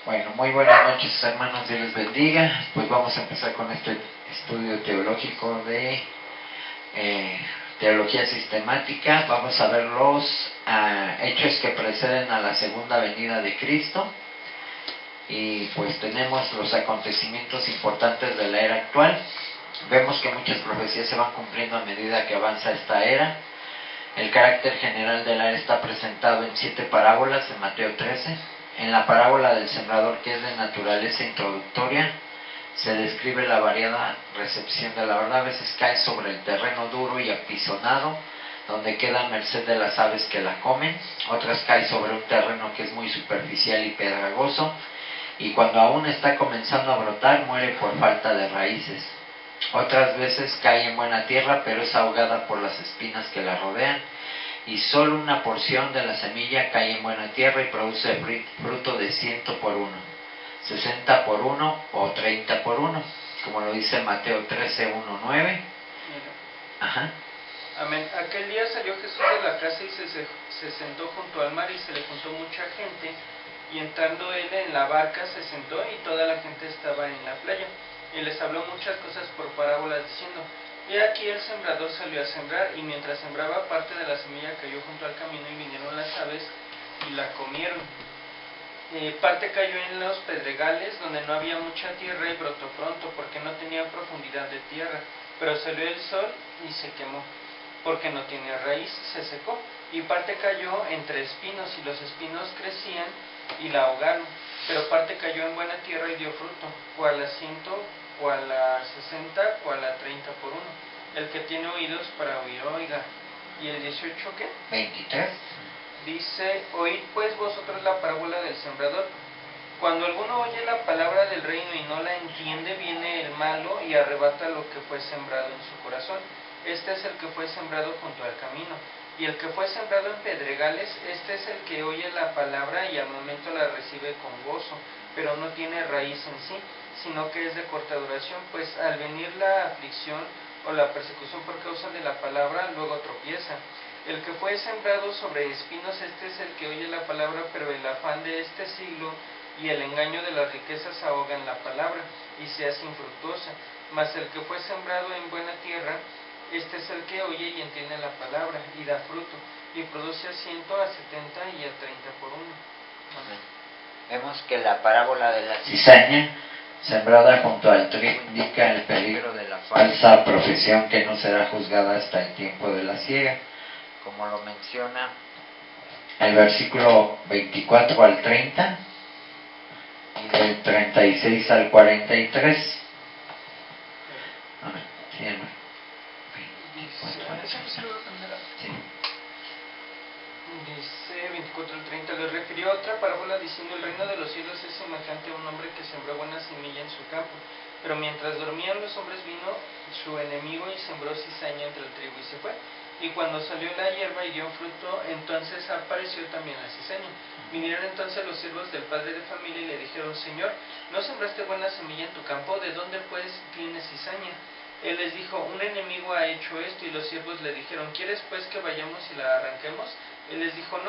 Bueno, muy buenas noches, hermanos, Dios les bendiga. Pues vamos a empezar con este estudio teológico de teología sistemática. Vamos a ver los hechos que preceden a la segunda venida de Cristo. Y pues tenemos los acontecimientos importantes de la era actual. Vemos que muchas profecías se van cumpliendo a medida que avanza esta era. El carácter general de la era está presentado en 7 parábolas en Mateo 13. En la parábola del sembrador, que es de naturaleza introductoria, se describe la variada recepción de la verdad. A veces cae sobre el terreno duro y apisonado, donde queda a merced de las aves que la comen. Otras cae sobre un terreno que es muy superficial y pedregoso, y cuando aún está comenzando a brotar, muere por falta de raíces. Otras veces cae en buena tierra, pero es ahogada por las espinas que la rodean, y solo una porción de la semilla cae en buena tierra y produce fruto de 100 por 1, 60 por 1 o 30 por 1, como lo dice Mateo 13, 1, 9. Ajá. Amén. Aquel día salió Jesús de la casa y se sentó junto al mar, y se le juntó mucha gente, y entrando él en la barca se sentó, y toda la gente estaba en la playa, y les habló muchas cosas por parábolas, diciendo: He aquí el sembrador salió a sembrar, y mientras sembraba, parte de la semilla cayó junto al camino, y vinieron las aves y la comieron. Parte cayó en los pedregales, donde no había mucha tierra, y brotó pronto, porque no tenía profundidad de tierra. Pero salió el sol y se quemó, porque no tiene raíz, se secó. Y parte cayó entre espinos, y los espinos crecían y la ahogaron. Pero parte cayó en buena tierra y dio fruto, cual a 100, cual a 60, cual a 30 por 1. El que tiene oídos para oír, oiga. ¿Y el 18 qué? 23. Dice: Oíd pues vosotros la parábola del sembrador. Cuando alguno oye la palabra del reino y no la entiende, viene el malo y arrebata lo que fue sembrado en su corazón. Este es el que fue sembrado junto al camino. Y el que fue sembrado en pedregales, este es el que oye la palabra y al momento la recibe con gozo, pero no tiene raíz en sí, sino que es de corta duración, pues al venir la aflicción o la persecución por causa de la palabra, luego tropieza. El que fue sembrado sobre espinos, este es el que oye la palabra, pero el afán de este siglo y el engaño de las riquezas ahogan la palabra, y se hace infructuosa. Mas el que fue sembrado en buena tierra, este es el que oye y entiende la palabra, y da fruto, y produce a 100, a 70 y a 30 por 1. Amén. Vemos que la parábola de la cizaña sembrada junto al trigo indica el peligro de la falsa profesión que no será juzgada hasta el tiempo de la siega, como lo menciona el versículo 24 al 30 y del 36 al 43. Amén. Sí, hermano. Dice 24 al 30: Les refirió otra parábola diciendo: El reino de los cielos es semejante a un hombre que sembró buena semilla en su campo. Pero mientras dormían los hombres, vino su enemigo y sembró cizaña entre el trigo y se fue. Y cuando salió la hierba y dio fruto, entonces apareció también la cizaña. Vinieron entonces los siervos del padre de familia y le dijeron: Señor, ¿no sembraste buena semilla en tu campo? ¿De dónde pues tienes cizaña? Él les dijo: Un enemigo ha hecho esto. Y los siervos le dijeron: ¿Quieres pues que vayamos y la arranquemos? Él les dijo: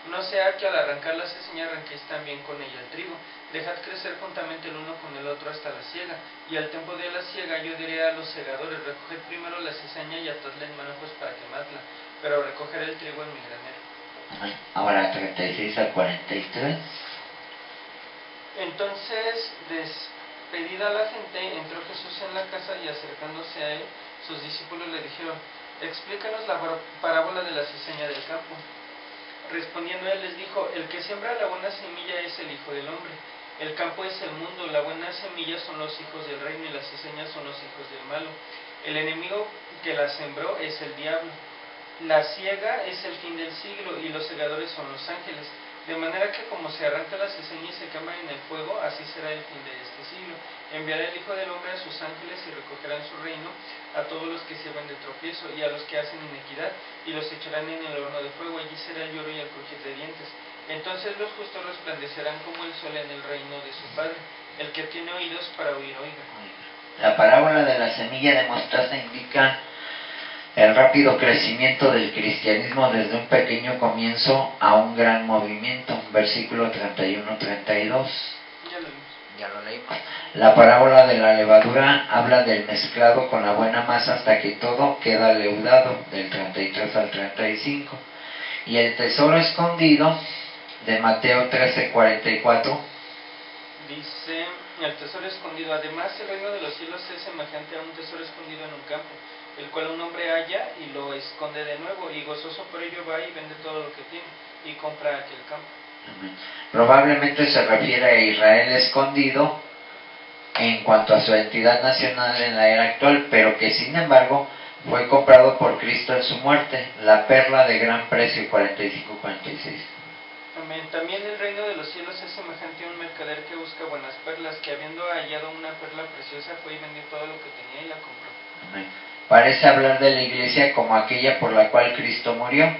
No sea que al arrancar la cizaña arranquéis también con ella el trigo. Dejad crecer juntamente el uno con el otro hasta la siega. Y al tiempo de la siega yo diré a los segadores: Recoged primero la cizaña y atadla en manojos para quemadla, pero recogeré el trigo en mi granero. Ahora 36 al 43. Entonces, despedida la gente, entró Jesús en la casa, y acercándose a él, sus discípulos le dijeron: Explícanos la parábola de la cizaña del campo. Respondiendo él les dijo: El que siembra la buena semilla es el Hijo del Hombre. El campo es el mundo, la buena semilla son los hijos del reino, y las cizañas son los hijos del malo. El enemigo que la sembró es el diablo. La siega es el fin del siglo, y los segadores son los ángeles. De manera que como se arranca la cizaña y se quema en el fuego, así será el fin de este siglo. Enviará el Hijo del Hombre a sus ángeles, y recogerán su reino a todos los que sirven de tropiezo y a los que hacen iniquidad, y los echarán en el horno de fuego. Allí será el lloro y el crujir de dientes. Entonces los justos resplandecerán como el sol en el reino de su Padre. El que tiene oídos para oír, oiga. La parábola de la semilla de mostaza indica el rápido crecimiento del cristianismo desde un pequeño comienzo a un gran movimiento. Versículo 31-32. ya lo vimos. Ya lo leímos. La parábola de la levadura habla del mezclado con la buena masa hasta que todo queda leudado, del 33 al 35. Y el tesoro escondido, de Mateo 13:44. Dice, el tesoro escondido. Además, el reino de los cielos es semejante a un tesoro escondido en un campo, el cual un hombre halla y lo esconde de nuevo, y gozoso por ello va y vende todo lo que tiene, y compra aquel campo. Probablemente se refiere a Israel escondido en cuanto a su entidad nacional en la era actual, pero que sin embargo fue comprado por Cristo en su muerte, la perla de gran precio, 45-46. Amén. También el reino de los cielos es semejante a un mercader que busca buenas perlas, que habiendo hallado una perla preciosa fue y vendió todo lo que tenía y la compró. Amén. Parece hablar de la iglesia como aquella por la cual Cristo murió,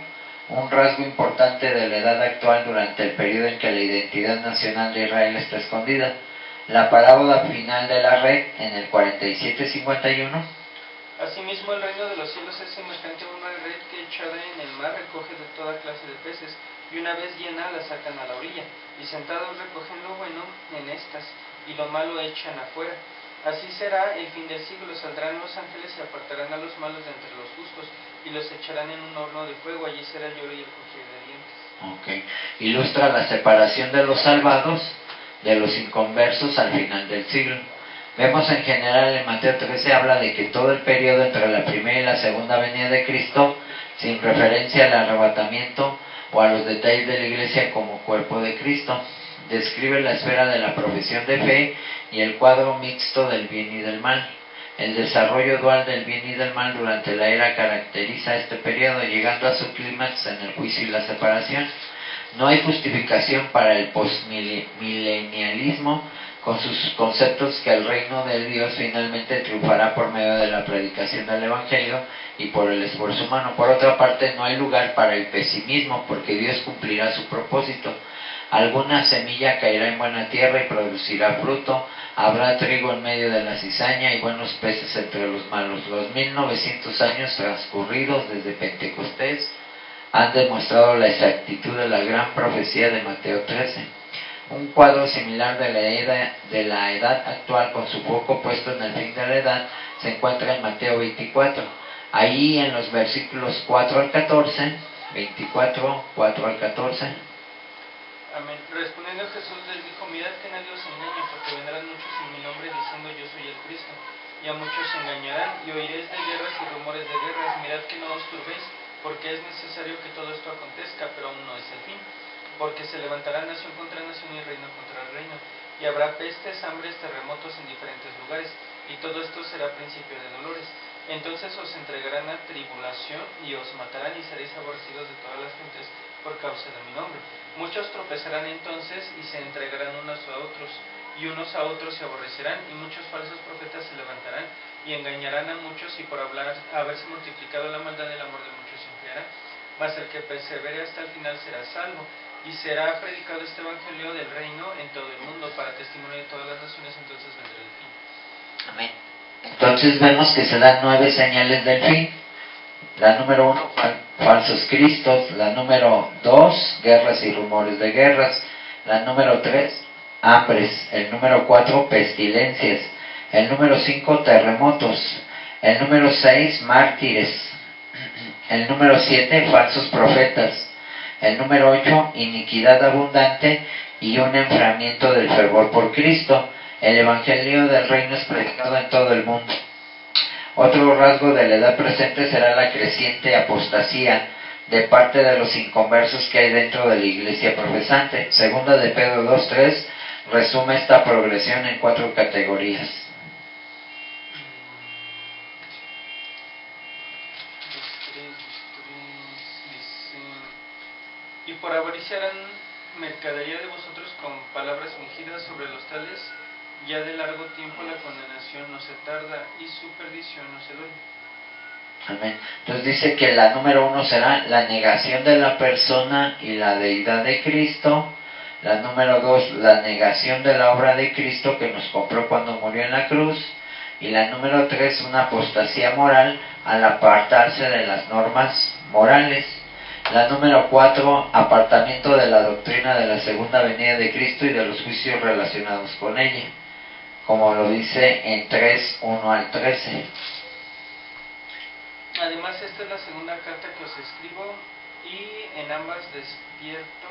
un rasgo importante de la edad actual durante el periodo en que la identidad nacional de Israel está escondida. La parábola final de la red, en el 47-51. Asimismo, el reino de los cielos es semejante a una red que echada en el mar recoge de toda clase de peces, y una vez llena la sacan a la orilla, y sentados recogen lo bueno en estas, y lo malo echan afuera. Así será el fin del siglo, saldrán los ángeles y apartarán a los malos de entre los justos, y los echarán en un horno de fuego, allí será el lloro y el crujir de dientes. Ilustra la separación de los salvados de los inconversos al final del siglo. Vemos en general en Mateo 13 habla de que todo el periodo entre la primera y la segunda venida de Cristo, sin referencia al arrebatamiento o a los detalles de la iglesia como cuerpo de Cristo, describe la esfera de la profesión de fe y el cuadro mixto del bien y del mal. El desarrollo dual del bien y del mal durante la era caracteriza este periodo, llegando a su clímax en el juicio y la separación. No hay justificación para el postmilenialismo con sus conceptos que el reino de Dios finalmente triunfará por medio de la predicación del Evangelio y por el esfuerzo humano. Por otra parte, no hay lugar para el pesimismo, porque Dios cumplirá su propósito. Alguna semilla caerá en buena tierra y producirá fruto, habrá trigo en medio de la cizaña y buenos peces entre los malos. Los 1900 años transcurridos desde Pentecostés han demostrado la exactitud de la gran profecía de Mateo 13. Un cuadro similar de la edad actual, con su foco puesto en el fin de la edad, se encuentra en Mateo 24. Ahí en los versículos 4 al 14, 24, 4 al 14. Amén. Respondiendo Jesús les dijo, mirad que nadie os engañe, porque vendrán muchos en mi nombre diciendo yo soy el Cristo, y a muchos se engañarán, y oiréis de guerras y rumores de guerras. Mirad que no os turbéis, porque es necesario que todo esto acontezca, pero aún no es el fin. Porque se levantará nación contra nación y reino contra reino, y habrá pestes, hambres, terremotos en diferentes lugares, y todo esto será principio de dolores. Entonces os entregarán a tribulación y os matarán, y seréis aborrecidos de todas las gentes por causa de mi nombre. Muchos tropezarán entonces y se entregarán unos a otros, y unos a otros se aborrecerán, y muchos falsos profetas se levantarán y engañarán a muchos, y por haberse multiplicado la maldad, el amor de muchos se enfriará. Mas el que persevere hasta el final será salvo. Y será predicado este evangelio del reino en todo el mundo para testimonio de todas las naciones, entonces vendrá el fin. Amén. Entonces vemos que se dan 9 señales del fin. La número 1, falsos cristos. La número 2, guerras y rumores de guerras. La número 3, hambres. El número 4, pestilencias. El número 5, terremotos. El número 6, mártires. El número 7, falsos profetas. El número 8, iniquidad abundante y un enfriamiento del fervor por Cristo. El evangelio del reino es predicado en todo el mundo. Otro rasgo de la edad presente será la creciente apostasía de parte de los inconversos que hay dentro de la iglesia profesante. Segunda de Pedro 2:3 resume esta progresión en 4 categorías. Y por avaricia harán mercadería de vosotros con palabras fingidas, sobre los tales ya de largo tiempo la condenación no se tarda y su perdición no se duele. Amén. Entonces dice que la número 1 será la negación de la persona y la deidad de Cristo. La número 2, la negación de la obra de Cristo que nos compró cuando murió en la cruz. Y la número 3, una apostasía moral al apartarse de las normas morales. La número 4, apartamiento de la doctrina de la segunda venida de Cristo y de los juicios relacionados con ella, como lo dice en 3:1 al 13. Además, esta es la segunda carta que os escribo, y en ambas despierto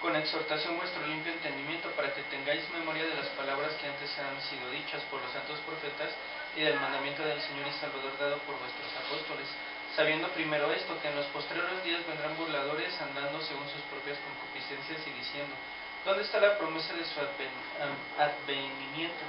con exhortación vuestro limpio entendimiento, para que tengáis memoria de las palabras que antes han sido dichas por los santos profetas, y del mandamiento del Señor y Salvador dado por vuestros apóstoles, sabiendo primero esto, que en los postreros días vendrán burladores, andando según sus propias concupiscencias, y diciendo: ¿dónde está la promesa de su advenimiento?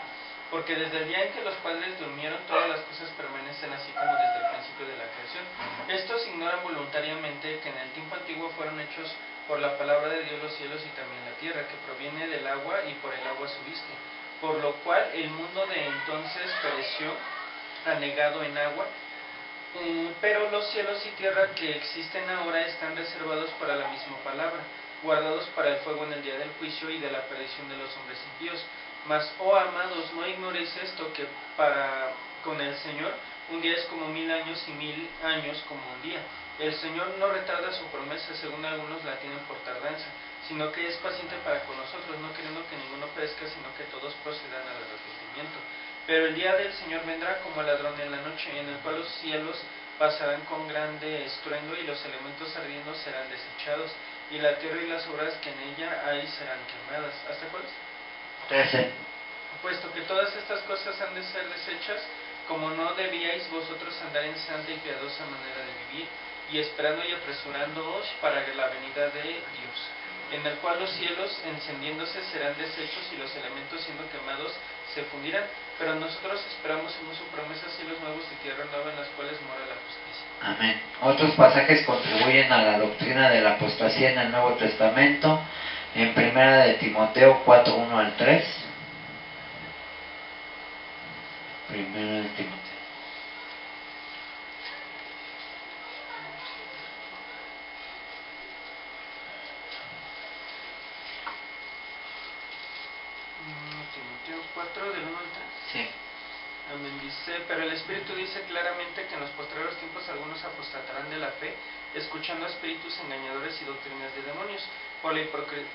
Porque desde el día en que los padres durmieron, todas las cosas permanecen así como desde el principio de la creación. Estos ignoran voluntariamente que en el tiempo antiguo fueron hechos por la palabra de Dios los cielos y también la tierra, que proviene del agua, y por el agua subiste. Por lo cual el mundo de entonces pereció, anegado en agua, pero los cielos y tierra que existen ahora están reservados para la misma palabra, guardados para el fuego en el día del juicio y de la perdición de los hombres impíos. Mas, oh amados, no ignoréis esto, que para con el Señor un día es como 1000 años, y 1000 años como un día. El Señor no retarda su promesa, según algunos la tienen por tardanza, sino que es paciente para con nosotros, no queriendo que ninguno perezca, sino que todos procedan al arrepentimiento. Pero el día del Señor vendrá como ladrón en la noche, en el cual los cielos pasarán con grande estruendo, y los elementos ardiendo serán desechados, y la tierra y las obras que en ella hay serán quemadas. ¿Hasta cuál? 13. Puesto que todas estas cosas han de ser deshechas, como no debíais vosotros andar en santa y piadosa manera de vivir, y esperando y apresurándoos para la venida de Dios, en el cual los cielos encendiéndose serán deshechos, y los elementos siendo quemados se fundirán. Pero nosotros esperamos según su promesa cielos nuevos y tierra nueva, en las cuales mora la justicia. Amén. Otros pasajes contribuyen a la doctrina de la apostasía en el Nuevo Testamento. En 1 Timoteo 4:1 al 3. 1 Timoteo. Timoteo 4, del 1 al 3. Sí. Amén. Dice: pero el Espíritu dice claramente que en los postreros tiempos algunos apostatarán de la fe, escuchando a espíritus engañadores y doctrinas de demonios, por la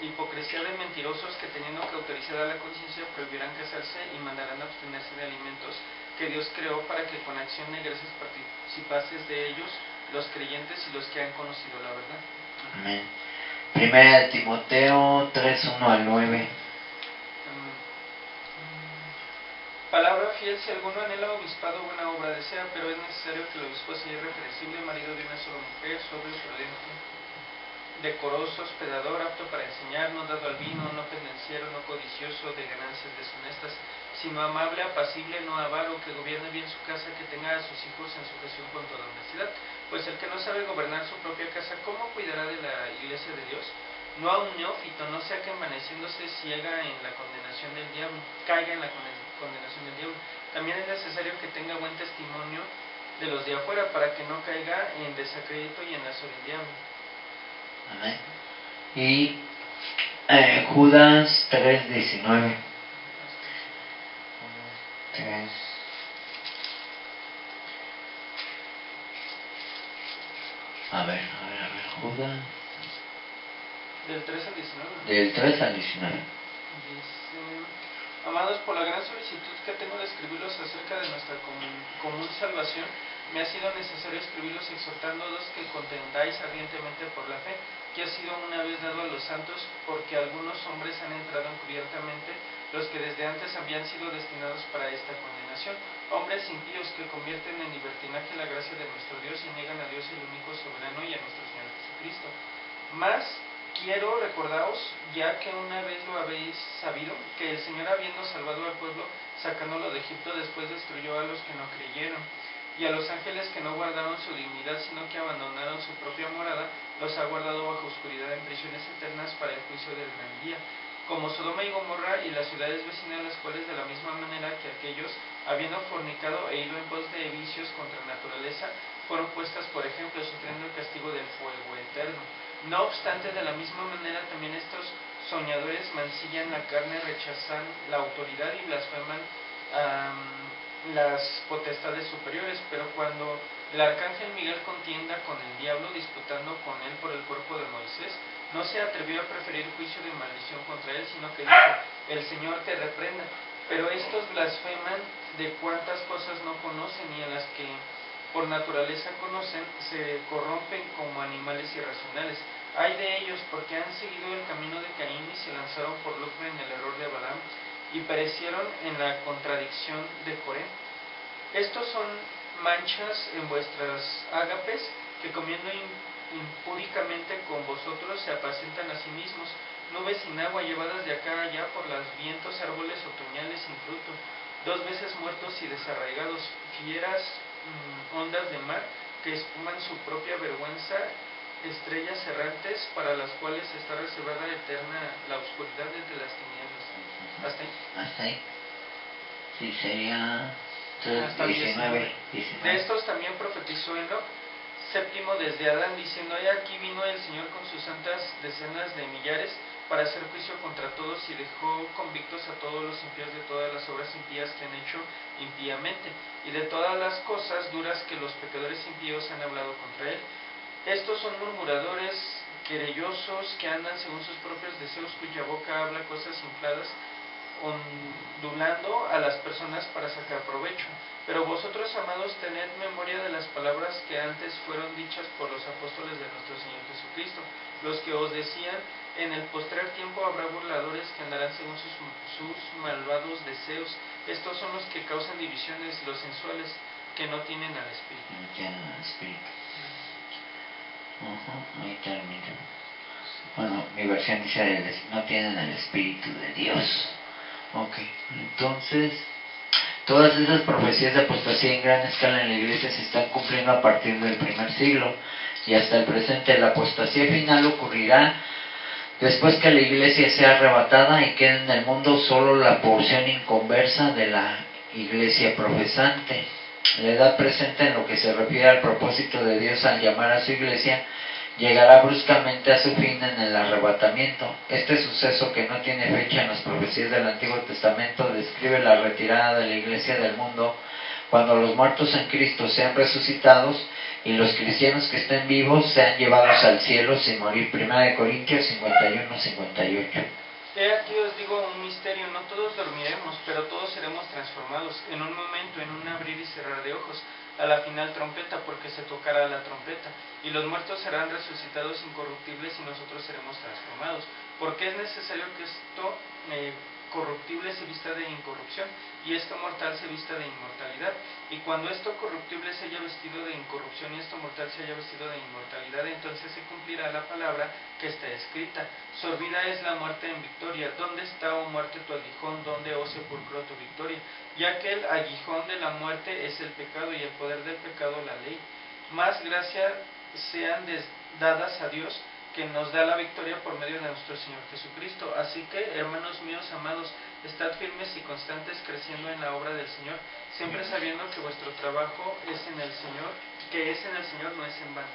hipocresía de mentirosos, que teniendo cauterizada la conciencia prohibirán casarse y mandarán abstenerse de alimentos que Dios creó, para que con acción de gracias participases de ellos los creyentes y los que han conocido la verdad. Amén. 1 Timoteo 3:1 al 9. Palabra fiel: si alguno anhela obispado, buena obra desea, pero es necesario que el obispo sea irrepresible, marido de una sola mujer, sobrio, prudente, decoroso, hospedador, apto para enseñar, no dado al vino, no pendenciero, no codicioso de ganancias deshonestas, sino amable, apacible, no avaro, que gobierne bien su casa, que tenga a sus hijos en sujeción con toda honestidad. Pues el que no sabe gobernar su propia casa, ¿cómo cuidará de la iglesia de Dios? No a un neófito, no sea que envaneciéndose caiga en la condenación del diablo. También es necesario que tenga buen testimonio de los de afuera, para que no caiga en desacrédito y en lazo del diablo. Amén. Y Judas 3:19. 3. A ver, Judas. Del 3 al 19. Del 3 al 19. Dice: amados, por la gran solicitud que tengo de escribirlos acerca de nuestra común salvación, me ha sido necesario escribirlos exhortándolos que contendáis ardientemente por la fe, que ha sido una vez dado a los santos, porque algunos hombres han entrado encubiertamente, los que desde antes habían sido destinados para esta condenación, hombres impíos que convierten en libertinaje la gracia de nuestro Dios y niegan a Dios el único soberano y a nuestro Señor Jesucristo. Mas quiero recordaros, ya que una vez lo habéis sabido, que el Señor, habiendo salvado al pueblo, sacándolo de Egipto, después destruyó a los que no creyeron, y a los ángeles que no guardaron su dignidad, sino que abandonaron su propia morada, los ha guardado bajo oscuridad en prisiones eternas para el juicio del gran día, como Sodoma y Gomorra y las ciudades vecinas, las cuales de la misma manera que aquellos, habiendo fornicado e ido en pos de vicios contra naturaleza, fueron puestas por ejemplo, sufriendo el castigo del fuego eterno. No obstante, de la misma manera también estos soñadores mancillan la carne, rechazan la autoridad y blasfeman las potestades superiores. Pero cuando El arcángel Miguel contienda con el diablo, disputando con él por el cuerpo de Moisés. No se atrevió a preferir juicio de maldición contra él, sino que dijo: el Señor te reprenda. Pero estos blasfeman de cuantas cosas no conocen, y en las que por naturaleza conocen, se corrompen como animales irracionales. Ay de ellos, porque han seguido el camino de Caín y se lanzaron por lucro en el error de Balaam, y perecieron en la contradicción de Coré. Estos son manchas en vuestras ágapes, que comiendo impúdicamente con vosotros se apacentan a sí mismos, nubes sin agua llevadas de acá a allá por los vientos, árboles otoñales sin fruto, 2 veces muertos y desarraigados, fieras ondas de mar que espuman su propia vergüenza, estrellas errantes para las cuales está reservada eterna la oscuridad entre las tinieblas. ¿Hasta ahí? Hasta ahí. Sí, sería hasta 19. De estos también profetizó Enoc, séptimo desde Adán, diciendo: he aquí vino el Señor con sus santas decenas de millares para hacer juicio contra todos, y dejó convictos a todos los impíos de todas las obras impías que han hecho impíamente, y de todas las cosas duras que los pecadores impíos han hablado contra él. Estos son murmuradores, querellosos, que andan según sus propios deseos, cuya boca habla cosas infladas, ondulando a las personas para sacar provecho. Pero vosotros, amados, tened memoria de las palabras que antes fueron dichas por los apóstoles de nuestro Señor Jesucristo, los que os decían: en el postrer tiempo habrá burladores que andarán según sus malvados deseos. Estos son los que causan divisiones, los sensuales, que no tienen al Espíritu. No tienen al Espíritu. Ahí termina. Bueno, mi versión dice: no tienen el Espíritu de Dios. Ok, entonces todas esas profecías de apostasía en gran escala en la iglesia se están cumpliendo a partir del primer siglo y hasta el presente. La apostasía final ocurrirá después que la iglesia sea arrebatada y quede en el mundo solo la porción inconversa de la iglesia profesante. La edad presente, en lo que se refiere al propósito de Dios al llamar a su iglesia, llegará bruscamente a su fin en el arrebatamiento. Este suceso, que no tiene fecha en las profecías del Antiguo Testamento, describe la retirada de la iglesia del mundo cuando los muertos en Cristo sean resucitados y los cristianos que estén vivos sean llevados al cielo sin morir. 1 Corintios 51-58. He aquí os digo un misterio: no todos dormiremos, pero todos seremos transformados en un momento, en un abrir y cerrar de ojos, a la final trompeta, porque se tocará la trompeta, y los muertos serán resucitados incorruptibles y nosotros seremos transformados, porque es necesario que esto corruptible se vista de incorrupción y esto mortal se vista de inmortalidad. Y cuando esto corruptible se haya vestido de incorrupción y esto mortal se haya vestido de inmortalidad, entonces se cumplirá la palabra que está escrita: sorbida es la muerte en victoria. ¿Dónde está, oh muerte, tu aguijón? ¿Dónde, oh sepulcro, tu victoria? Ya que el aguijón de la muerte es el pecado, y el poder del pecado la ley. Más gracias sean dadas a Dios, que nos da la victoria por medio de nuestro Señor Jesucristo. Así que, hermanos míos amados, estad firmes y constantes, creciendo en la obra del Señor, siempre sabiendo que vuestro trabajo es en el Señor, que es en el Señor, no es en vano.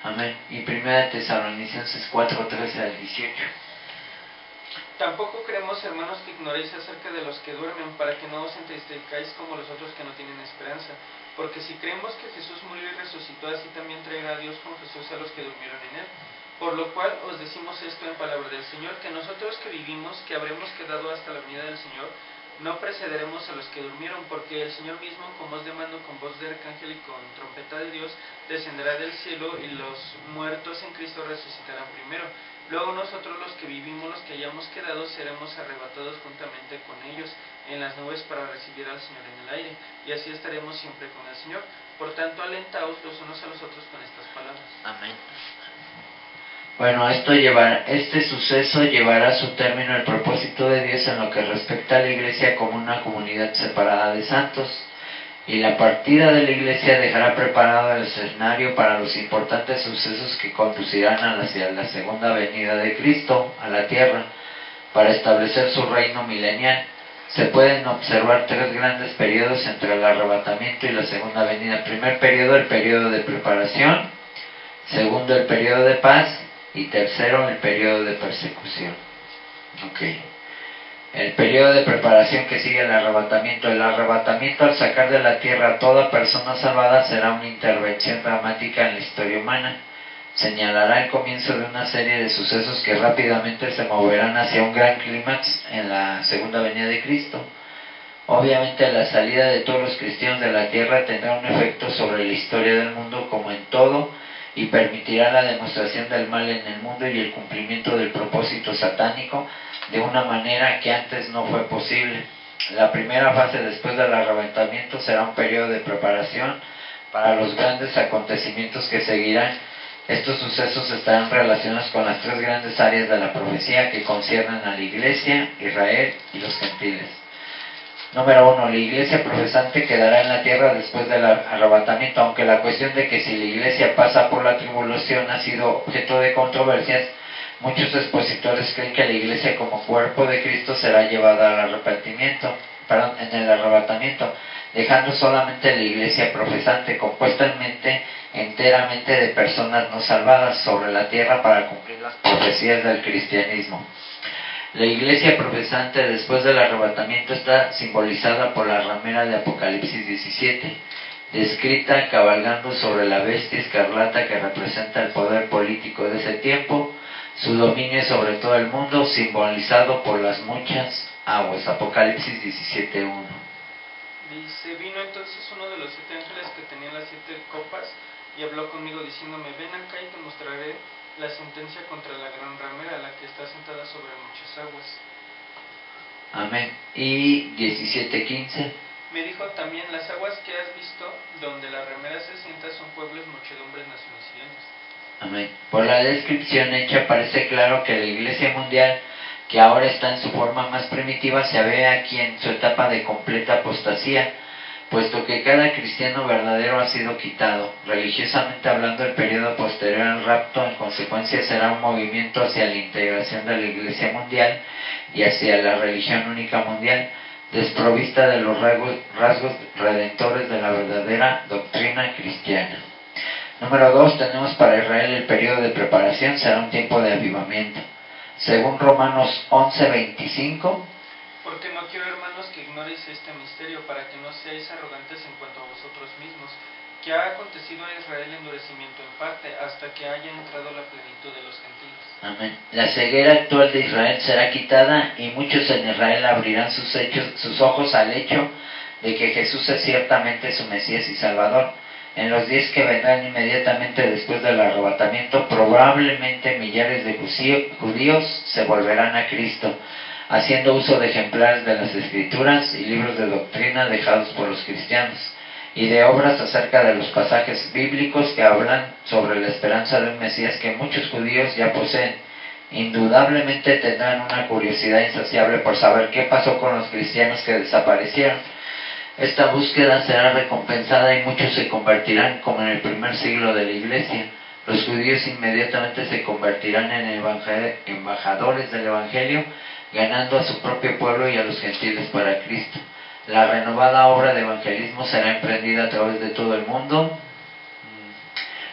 Amén. Y 1 Tesalonicenses 4:13-18. Tampoco creemos, hermanos, que ignoréis acerca de los que duermen, para que no os entristezcáis como los otros que no tienen esperanza. Porque si creemos que Jesús murió y resucitó, así también traerá Dios con Jesús a los que durmieron en él. Por lo cual os decimos esto en palabra del Señor, que nosotros que vivimos, que habremos quedado hasta la venida del Señor, no precederemos a los que durmieron, porque el Señor mismo, con voz de mando, con voz de arcángel y con trompeta de Dios, descenderá del cielo, y los muertos en Cristo resucitarán primero. Luego nosotros, los que vivimos, los que hayamos quedado, seremos arrebatados juntamente con ellos en las nubes para recibir al Señor en el aire, y así estaremos siempre con el Señor. Por tanto, alentaos los unos a los otros con estas palabras. Amén. Bueno, este suceso llevará a su término el propósito de Dios en lo que respecta a la iglesia como una comunidad separada de santos, y la partida de la iglesia dejará preparado el escenario para los importantes sucesos que conducirán hacia la segunda venida de Cristo a la tierra para establecer su reino milenial. Se pueden observar 3 grandes periodos entre el arrebatamiento y la segunda venida. Primer periodo, el periodo de preparación; segundo, el periodo de paz; y tercero, el periodo de persecución. Ok. El periodo de preparación que sigue el arrebatamiento. El arrebatamiento, al sacar de la tierra a toda persona salvada, será una intervención dramática en la historia humana. Señalará el comienzo de una serie de sucesos que rápidamente se moverán hacia un gran clímax en la segunda venida de Cristo. Obviamente la salida de todos los cristianos de la tierra tendrá un efecto sobre la historia del mundo como en todo, y permitirá la demostración del mal en el mundo y el cumplimiento del propósito satánico de una manera que antes no fue posible. La primera fase después del arrebatamiento será un periodo de preparación para los grandes acontecimientos que seguirán. Estos sucesos estarán relacionados con las tres grandes áreas de la profecía que conciernen a la Iglesia, Israel y los gentiles. Número 1. La Iglesia profesante quedará en la tierra después del arrebatamiento, aunque la cuestión de que si la Iglesia pasa por la tribulación ha sido objeto de controversias. Muchos expositores creen que la Iglesia como cuerpo de Cristo será llevada al en el arrebatamiento, dejando solamente la Iglesia profesante, compuesta enteramente de personas no salvadas sobre la tierra para cumplir las profecías del cristianismo. La Iglesia profesante después del arrebatamiento está simbolizada por la ramera de Apocalipsis 17, descrita cabalgando sobre la bestia escarlata que representa el poder político de ese tiempo, su dominio sobre todo el mundo, simbolizado por las muchas aguas. Apocalipsis 17:1. Dice: vino entonces uno de los 7 ángeles que tenían las 7 copas y habló conmigo diciéndome: ven acá y te mostraré la sentencia contra la gran ramera, la que está sentada sobre muchas aguas. Amén. Y 17:15. Me dijo también: las aguas que has visto, donde la ramera se sienta, son pueblos, muchedumbres, naciones y lenguas. Amén. Por la descripción hecha parece claro que la Iglesia mundial, que ahora está en su forma más primitiva, se ve aquí en su etapa de completa apostasía, puesto que cada cristiano verdadero ha sido quitado. Religiosamente hablando, el periodo posterior al rapto en consecuencia será un movimiento hacia la integración de la Iglesia mundial y hacia la religión única mundial, desprovista de los rasgos redentores de la verdadera doctrina cristiana. Número 2, tenemos para Israel el periodo de preparación, será un tiempo de avivamiento. Según Romanos 11:25, porque no quiero, hermanos, que ignoréis este misterio, para que no seáis arrogantes en cuanto a vosotros mismos, que ha acontecido a Israel endurecimiento en parte, hasta que haya entrado la plenitud de los gentiles. Amén. La ceguera actual de Israel será quitada y muchos en Israel abrirán sus ojos al hecho de que Jesús es ciertamente su Mesías y Salvador. En los días que vendrán inmediatamente después del arrebatamiento, probablemente millares de judíos se volverán a Cristo, haciendo uso de ejemplares de las Escrituras y libros de doctrina dejados por los cristianos, y de obras acerca de los pasajes bíblicos que hablan sobre la esperanza de un Mesías que muchos judíos ya poseen. Indudablemente tendrán una curiosidad insaciable por saber qué pasó con los cristianos que desaparecieron. Esta búsqueda será recompensada y muchos se convertirán como en el primer siglo de la Iglesia. Los judíos inmediatamente se convertirán en embajadores del Evangelio, ganando a su propio pueblo y a los gentiles para Cristo. La renovada obra de evangelismo será emprendida a través de todo el mundo.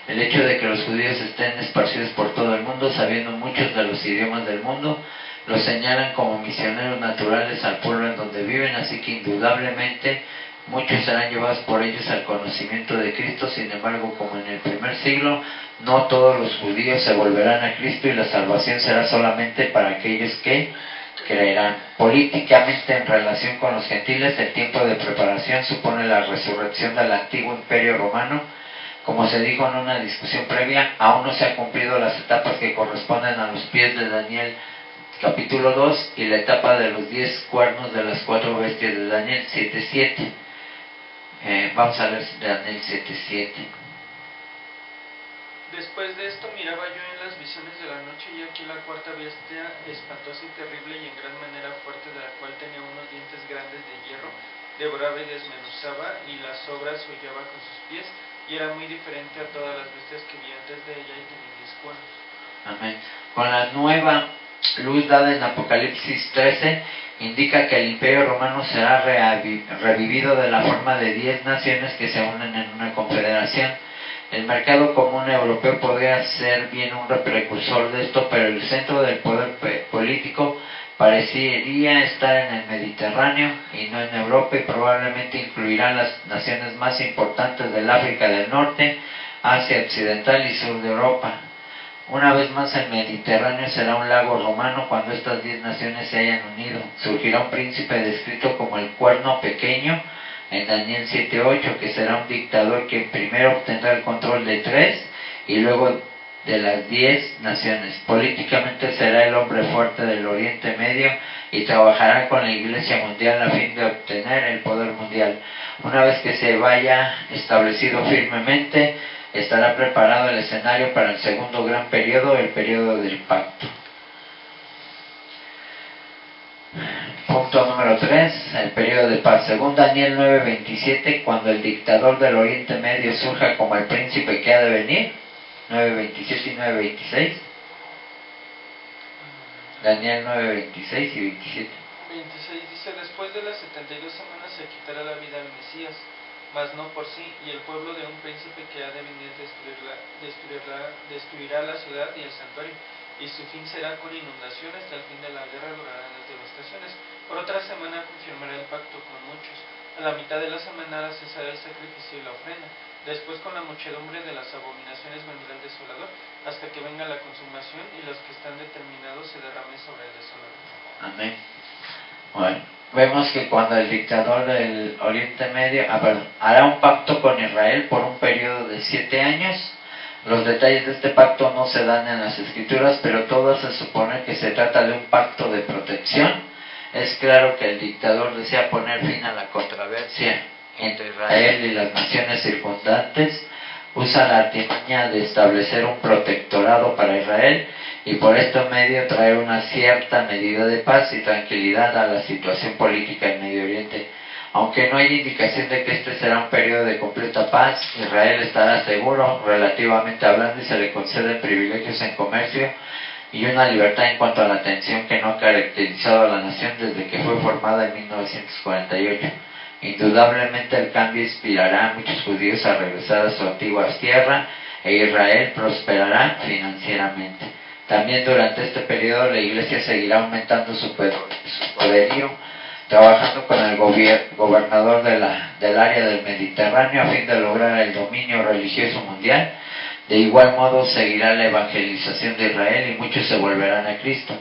El hecho de que los judíos estén esparcidos por todo el mundo, sabiendo muchos de los idiomas del mundo, los señalan como misioneros naturales al pueblo en donde viven, así que indudablemente muchos serán llevados por ellos al conocimiento de Cristo. Sin embargo, como en el primer siglo, no todos los judíos se volverán a Cristo y la salvación será solamente para aquellos que creerán. Políticamente, en relación con los gentiles, el tiempo de preparación supone la resurrección del antiguo imperio romano. Como se dijo en una discusión previa, aún no se han cumplido las etapas que corresponden a los pies de Daniel capítulo 2 y la etapa de los 10 cuernos de las 4 bestias de Daniel 7:7. Vamos a leer Daniel 7:7. Después de esto miraba yo en las visiones de la noche, y aquí la cuarta bestia, espantosa y terrible y en gran manera fuerte, de la cual tenía unos dientes grandes de hierro, devoraba y desmenuzaba, y las obras hollaba con sus pies, y era muy diferente a todas las bestias que vi antes de ella, y tenía 10 cuernos. Amén. Con la nueva luz dada en Apocalipsis 13, indica que el imperio romano será revivido de la forma de 10 naciones que se unen en una confederación. El mercado común europeo podría ser bien un precursor de esto, pero el centro del poder político parecería estar en el Mediterráneo y no en Europa, y probablemente incluirá las naciones más importantes del África del Norte, Asia Occidental y sur de Europa. Una vez más, el Mediterráneo será un lago romano cuando estas 10 naciones se hayan unido. Surgirá un príncipe descrito como el cuerno pequeño en Daniel 7:8, que será un dictador que primero obtendrá el control de 3 y luego de las 10 naciones. Políticamente será el hombre fuerte del Oriente Medio y trabajará con la Iglesia Mundial a fin de obtener el poder mundial. Una vez que se vaya establecido firmemente, estará preparado el escenario para el segundo gran periodo, el periodo del pacto. Punto número 3, el periodo de paz. Según Daniel 9:27, cuando el dictador del Oriente Medio surja como el príncipe que ha de venir, 9:27 y 9:26. Daniel 9:26 y 27. 26 dice: después de las 72 semanas se quitará la vida al Mesías, mas no por sí, y el pueblo de un príncipe que ha de venir destruirá la ciudad y el santuario, y su fin será con inundación. Hasta el fin de la guerra durarán las devastaciones. Por otra semana confirmará el pacto con muchos. A la mitad de la semana cesará el sacrificio y la ofrenda. Después, con la muchedumbre de las abominaciones vendrá el desolador, hasta que venga la consumación y los que están determinados se derramen sobre el desolador. Amén. Bueno, vemos que cuando el dictador del Oriente Medio hará un pacto con Israel por un periodo de 7 años. Los detalles de este pacto no se dan en las Escrituras, pero todo se supone que se trata de un pacto de protección. Es claro que el dictador desea poner fin a la controversia entre Israel y las naciones circundantes. Usa la artimaña de establecer un protectorado para Israel y por este medio traer una cierta medida de paz y tranquilidad a la situación política en Medio Oriente. Aunque no hay indicación de que este será un periodo de completa paz, Israel estará seguro relativamente hablando y se le conceden privilegios en comercio y una libertad en cuanto a la atención que no ha caracterizado a la nación desde que fue formada en 1948. Indudablemente el cambio inspirará a muchos judíos a regresar a su antigua tierra e Israel prosperará financieramente. También durante este periodo la Iglesia seguirá aumentando su poderío, trabajando con el gobernador del área del Mediterráneo a fin de lograr el dominio religioso mundial. De igual modo seguirá la evangelización de Israel y muchos se volverán a Cristo.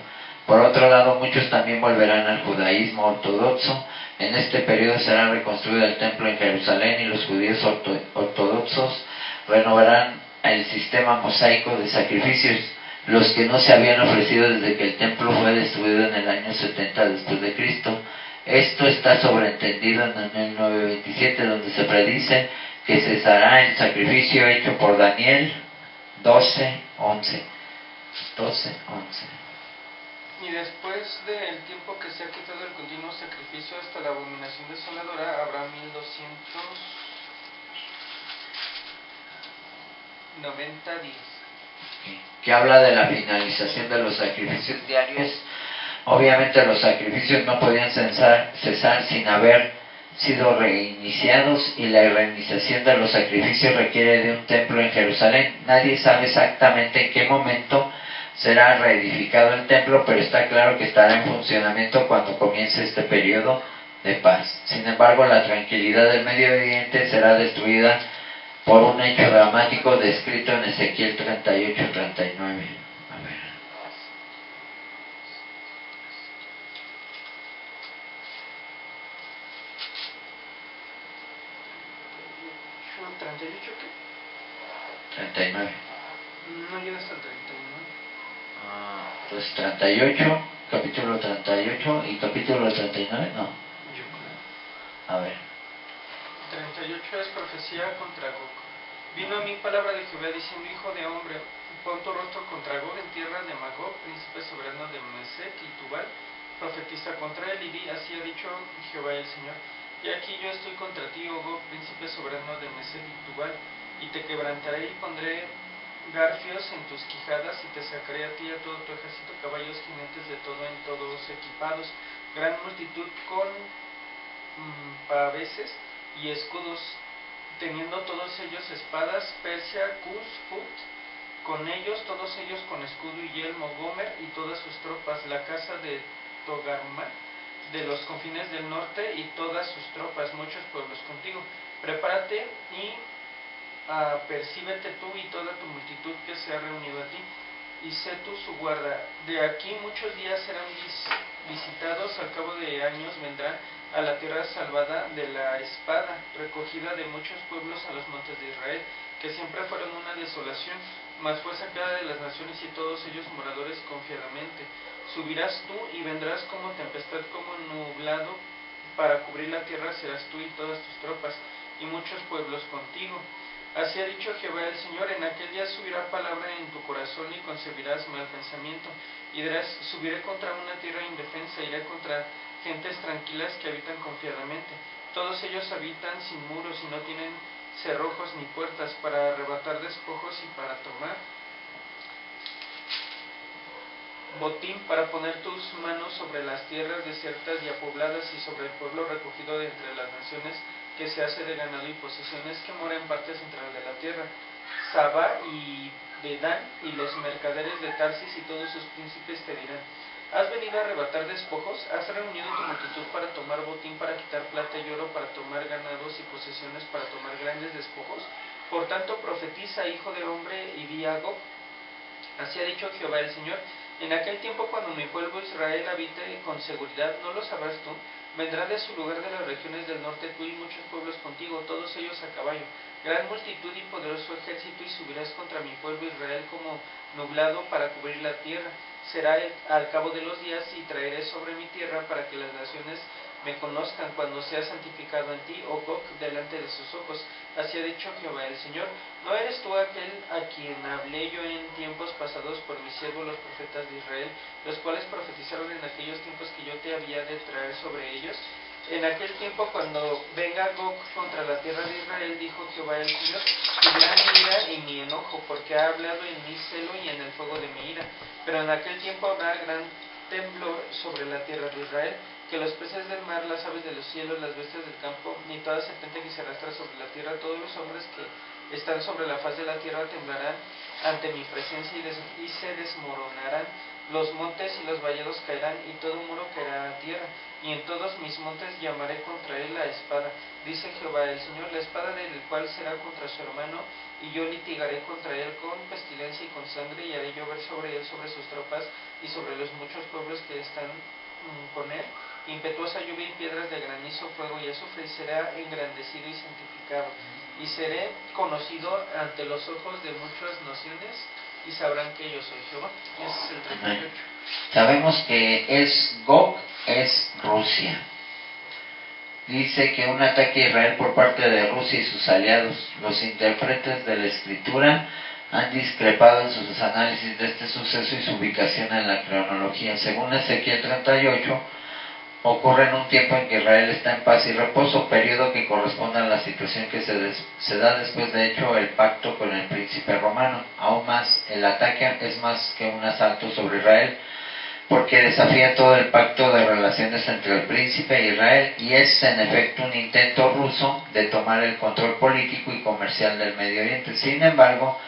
Por otro lado, muchos también volverán al judaísmo ortodoxo. En este periodo será reconstruido el templo en Jerusalén y los judíos ortodoxos renovarán el sistema mosaico de sacrificios, los que no se habían ofrecido desde que el templo fue destruido en el año 70 después de Cristo. Esto está sobreentendido en Daniel 9:27, donde se predice que cesará el sacrificio hecho por Daniel 12:11. Y después del tiempo que se ha quitado el continuo sacrificio hasta la abominación desoladora, habrá 1290 días. Que habla de la finalización de los sacrificios diarios. Obviamente los sacrificios no podían cesar sin haber sido reiniciados, y la reiniciación de los sacrificios requiere de un templo en Jerusalén. Nadie sabe exactamente en qué momento será reedificado el templo, pero está claro que estará en funcionamiento cuando comience este periodo de paz. Sin embargo, la tranquilidad del Medio Oriente será destruida por un hecho dramático descrito en Ezequiel 38:39. A ver. 38 qué? 39. No llega hasta el 39. Pues 38, capítulo 38 y capítulo 39, no. Yo creo. A ver. 38 es profecía contra Gog. Vino a mí palabra de Jehová diciendo: hijo de hombre, pon tu rostro contra Gog en tierra de Magog, príncipe soberano de Mesec y Tubal. Profetiza contra él y di: así ha dicho Jehová el Señor. Y aquí yo estoy contra ti, oh Gog, príncipe soberano de Mesec y Tubal, y te quebrantaré y pondré garfios en tus quijadas, y te sacaré a ti y a todo tu ejército, caballos, jinetes de todo en todos equipados, gran multitud con paveses y escudos teniendo todos ellos espadas, Persia, Cus, Put, con ellos, todos ellos con escudo y yelmo, Gomer y todas sus tropas, la casa de Togarma, de los confines del norte y todas sus tropas, muchos pueblos contigo. Prepárate y apercíbete tú y toda tu multitud que se ha reunido a ti, y sé tú su guarda. De aquí muchos días serán visitados, al cabo de años vendrán a la tierra salvada de la espada, recogida de muchos pueblos a los montes de Israel, que siempre fueron una desolación, mas fue sacada de las naciones y todos ellos moradores confiadamente. Subirás tú y vendrás como tempestad, como nublado, para cubrir la tierra serás tú y todas tus tropas, y muchos pueblos contigo. Así ha dicho Jehová el Señor: en aquel día subirá palabra en tu corazón y concebirás mal pensamiento, y dirás: subiré contra una tierra indefensa, iré contra gentes tranquilas que habitan confiadamente. Todos ellos habitan sin muros y no tienen cerrojos ni puertas, para arrebatar despojos y para tomar botín, para poner tus manos sobre las tierras desiertas y apobladas y sobre el pueblo recogido de entre las naciones, que se hace de ganado y posesiones, que mora en parte central de la tierra. Sabá y Dedán y los mercaderes de Tarsis y todos sus príncipes te dirán: ¿has venido a arrebatar despojos? ¿Has reunido tu multitud para tomar botín, para quitar plata y oro, para tomar ganados y posesiones, para tomar grandes despojos? Por tanto profetiza, hijo de hombre, y di a Gog: así ha dicho Jehová el Señor: en aquel tiempo, cuando mi pueblo Israel habite con seguridad, ¿no lo sabrás tú? Vendrán de su lugar de las regiones del norte tú y muchos pueblos contigo, todos ellos a caballo, gran multitud y poderoso ejército, y subirás contra mi pueblo Israel como nublado para cubrir la tierra. Será al cabo de los días, y traeré sobre mi tierra para que las naciones me conozcan, cuando sea santificado en ti, oh Gog, delante de sus ojos. Así ha dicho Jehová el Señor: ¿no eres tú aquel a quien hablé yo en tiempos pasados por mis siervos los profetas de Israel, los cuales profetizaron en aquellos tiempos que yo te había de traer sobre ellos? En aquel tiempo, cuando venga Gog contra la tierra de Israel, dijo Jehová el Señor, mi gran ira y mi enojo, porque ha hablado en mi celo y en el fuego de mi ira. Pero en aquel tiempo habrá gran temblor sobre la tierra de Israel, que los peces del mar, las aves de los cielos, las bestias del campo, ni toda serpiente que se arrastra sobre la tierra, todos los hombres que están sobre la faz de la tierra temblarán ante mi presencia y se desmoronarán. Los montes y los vallados caerán, y todo muro caerá a tierra, y en todos mis montes llamaré contra él la espada, dice Jehová el Señor, la espada del cual será contra su hermano, y yo litigaré contra él con pestilencia y con sangre, y haré llover sobre él, sobre sus tropas, y sobre los muchos pueblos que están con él, impetuosa lluvia y piedras de granizo, fuego y azufre, y será engrandecido y santificado, y seré conocido ante los ojos de muchas naciones, y sabrán que yo soy Jehová. Y ese es el 38. Sabemos que Gog es Rusia. Dice que un ataque a Israel por parte de Rusia y sus aliados. Los intérpretes de la escritura han discrepado en sus análisis de este suceso y su ubicación en la cronología. Según Ezequiel 38, ocurre en un tiempo en que Israel está en paz y reposo, periodo que corresponde a la situación que se da después de hecho el pacto con el príncipe romano. Aún más, el ataque es más que un asalto sobre Israel, porque desafía todo el pacto de relaciones entre el príncipe e Israel, y es en efecto un intento ruso de tomar el control político y comercial del Medio Oriente. Sin embargo,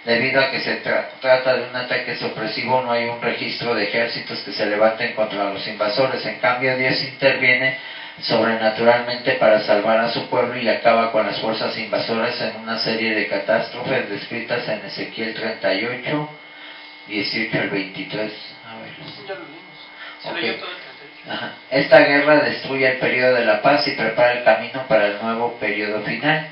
debido a que se trata de un ataque sorpresivo, no hay un registro de ejércitos que se levanten contra los invasores. En cambio, Dios interviene sobrenaturalmente para salvar a su pueblo y acaba con las fuerzas invasoras en una serie de catástrofes descritas en Ezequiel 38, 18 al 23. A ver. Ya lo vimos. Se Okay. leyó todo el 38. Ajá. Esta guerra destruye el periodo de la paz y prepara el camino para el nuevo periodo final.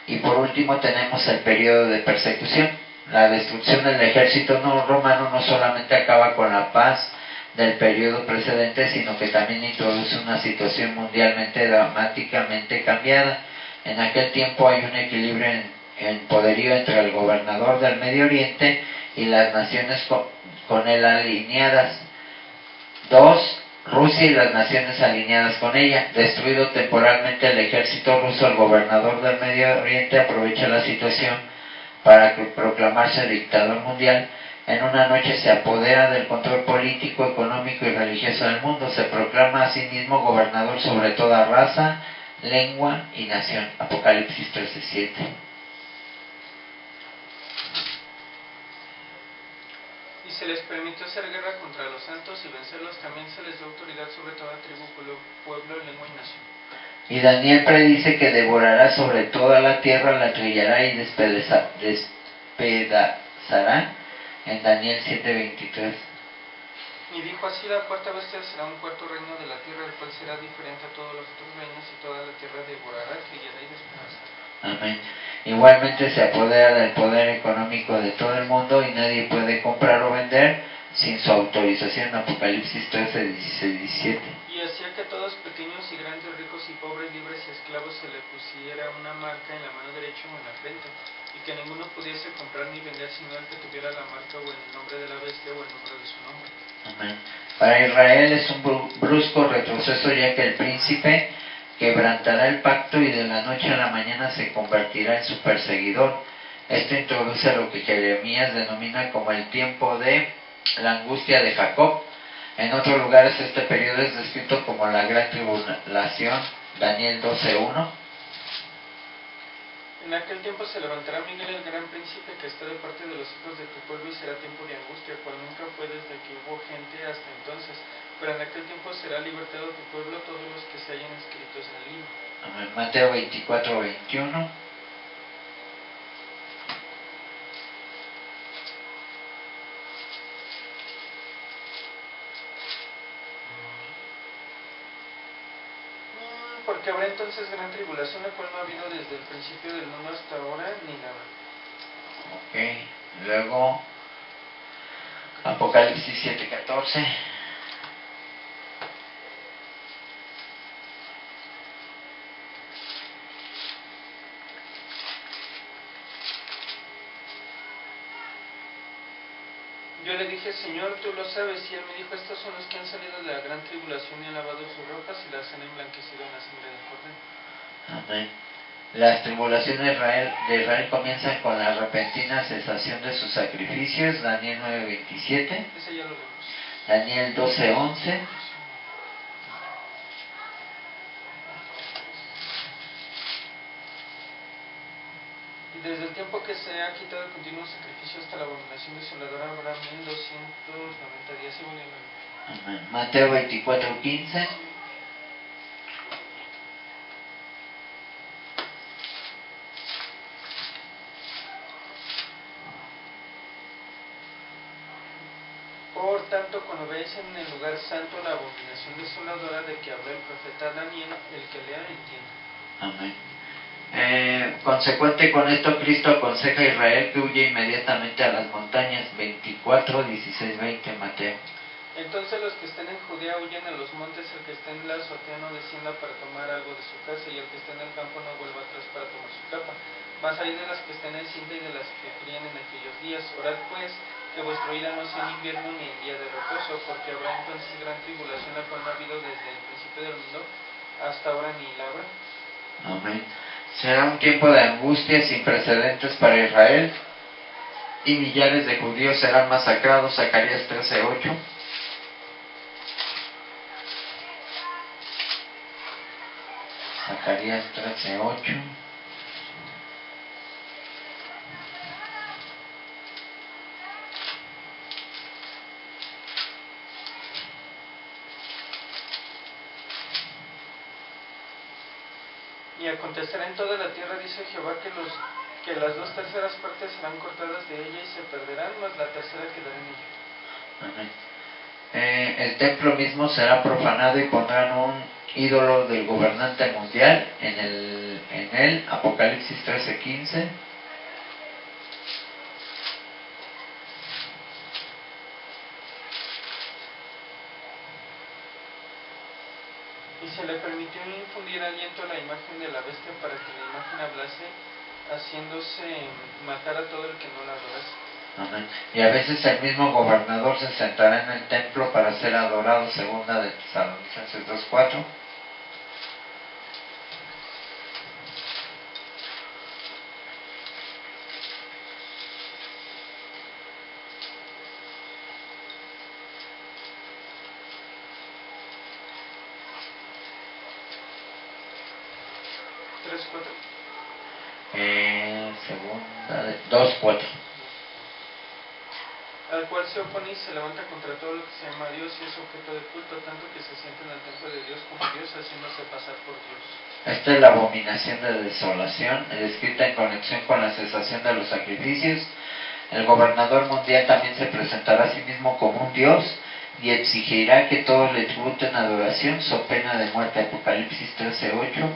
Y por último tenemos el periodo de persecución. La destrucción del ejército romano no solamente acaba con la paz del periodo precedente, sino que también introduce una situación mundialmente dramáticamente cambiada. En aquel tiempo hay un equilibrio en poderío entre el gobernador del Medio Oriente y las naciones con él alineadas. 2. Rusia y las naciones alineadas con ella. Destruido temporalmente el ejército ruso, el gobernador del Medio Oriente aprovecha la situación para proclamarse dictador mundial. En una noche se apodera del control político, económico y religioso del mundo. Se proclama a sí mismo gobernador sobre toda raza, lengua y nación. Apocalipsis 13:7. Y se les permitió hacer guerra contra los santos y vencerlos. También se les dio autoridad sobre toda tribu, pueblo, lengua y nación. Y Daniel predice que devorará sobre toda la tierra, la trillará y despedazará en Daniel 7:23. Y dijo así: la cuarta bestia será un cuarto reino de la tierra, el cual será diferente a todos los otros reinos, y toda la tierra devorará, trillará y despedazará. Amén. Igualmente se apodera del poder económico de todo el mundo y nadie puede comprar o vender sin su autorización. Apocalipsis 13:16-17. Y hacía que todos, pequeños y grandes, ricos y pobres, libres y esclavos, se le pusiera una marca en la mano derecha o en la frente, y que ninguno pudiese comprar ni vender sino el que tuviera la marca o el nombre de la bestia o el número de su nombre. Amén. Para Israel es un brusco retroceso, ya que el príncipe quebrantará el pacto y de la noche a la mañana se convertirá en su perseguidor. Esto introduce lo que Jeremías denomina como el tiempo de la angustia de Jacob. En otros lugares este periodo es descrito como la gran tribulación, Daniel 12:1. En aquel tiempo se levantará Miguel, el gran príncipe, que está de parte de los hijos de tu pueblo, y será tiempo de angustia, cual nunca fue desde que hubo gente hasta entonces. Pero en aquel tiempo será libertado tu pueblo, todos los que se hayan escritos en el libro. Amén. Mateo 24:21. Porque habrá entonces gran tribulación, la cual no ha habido desde el principio del mundo hasta ahora, ni nada. Ok, luego Apocalipsis 7:14. Yo le dije: Señor, tú lo sabes. Y él me dijo: estos son los que han salido de la gran tribulación y han lavado sus ropas y las han emblanquecido en la sangre del Cordero. Amén. Las tribulaciones de Israel comienzan con la repentina cesación de sus sacrificios, Daniel 9:27. Ese ya lo leemos. Daniel 12:11. Y desde el tiempo que se ha quitado el continuo sacrificio hasta la abominación desoladora habrá 1290 días. Y bueno, Amén. Mateo 24:15. por tanto, cuando veáis en el lugar santo la abominación desoladora de que habló el profeta Daniel, el que lea entienda. Amén. Consecuente con esto, Cristo aconseja a Israel que huya inmediatamente a las montañas. 24:16-20, Mateo. Entonces los que estén en Judea huyan a los montes, el que esté en la azotea no descienda para tomar algo de su casa, y el que esté en el campo no vuelva atrás para tomar su capa. Mas hay de las que estén en cinta y de las que crían en aquellos días. Orad pues que vuestro ira no sea en invierno ni en día de reposo, porque habrá entonces gran tribulación, la cual no ha habido desde el principio del mundo hasta ahora ni la habrá. Amén. Será un tiempo de angustia sin precedentes para Israel y millares de judíos serán masacrados. Zacarías 13:8. Zacarías 13:8. Y acontecerá en toda la tierra, dice Jehová, que las 2/3 partes serán cortadas de ella y se perderán, mas la tercera quedará en ella. Amén. El templo mismo será profanado y pondrán un ídolo del gobernante mundial en él. Apocalipsis 13:15. Y se le permitió infundir aliento a la imagen de la bestia para que la imagen hablase, haciéndose matar a todo el que no la adorase. Amén. Y a veces el mismo gobernador se sentará en el templo para ser adorado. Segunda de Tesalonicenses 2:4. 3:4. Segunda de 2:4. Al cual se opone y se levanta contra todo lo que se llama Dios y es objeto de culto, tanto que se sienta en el templo de Dios como Dios, haciéndose pasar por Dios. Esta es la abominación de desolación, descrita en conexión con la cesación de los sacrificios. El gobernador mundial también se presentará a sí mismo como un Dios y exigirá que todos le tributen adoración, so pena de muerte. Apocalipsis 13:8.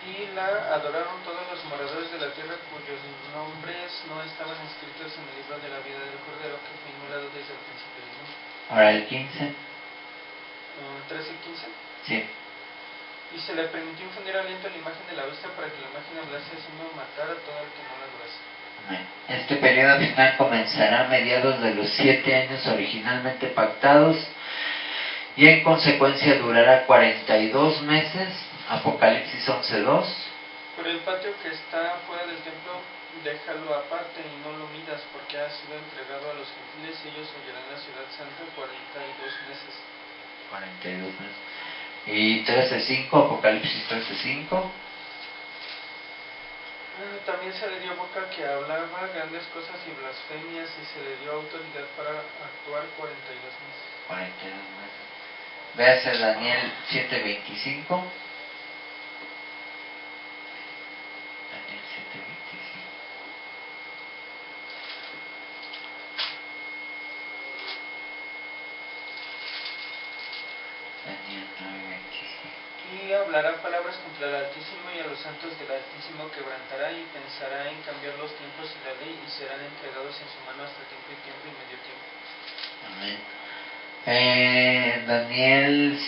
Y la adoraron todos los moradores de la tierra cuyos nombres no estaban escritos en el libro de la vida del Cordero que fue inmolado desde el principio del mundo. Ahora el 15. 13:15. Sí. Y se le permitió infundir aliento a la imagen de la bestia para que la imagen hablase haciendo matar a todo el que no la adorase. Este periodo final comenzará a mediados de los 7 años originalmente pactados y en consecuencia durará 42 meses. Apocalipsis 11:2. Por el patio que está fuera del templo, déjalo aparte y no lo midas, porque ha sido entregado a los gentiles y ellos hollarán la ciudad santa 42 meses. 42 meses. Y 13:5, Apocalipsis 13:5. También se le dio boca que hablaba grandes cosas y blasfemias y se le dio autoridad para actuar 42 meses. 42 meses. Véase Daniel 7:25. Daniel 7:25. Daniel 9:25. Y hablará palabras contra el Altísimo y a los santos del Altísimo quebrantará y pensará en cambiar los tiempos y la ley y serán entregados en su mano hasta tiempo y medio tiempo. Amén. Daniel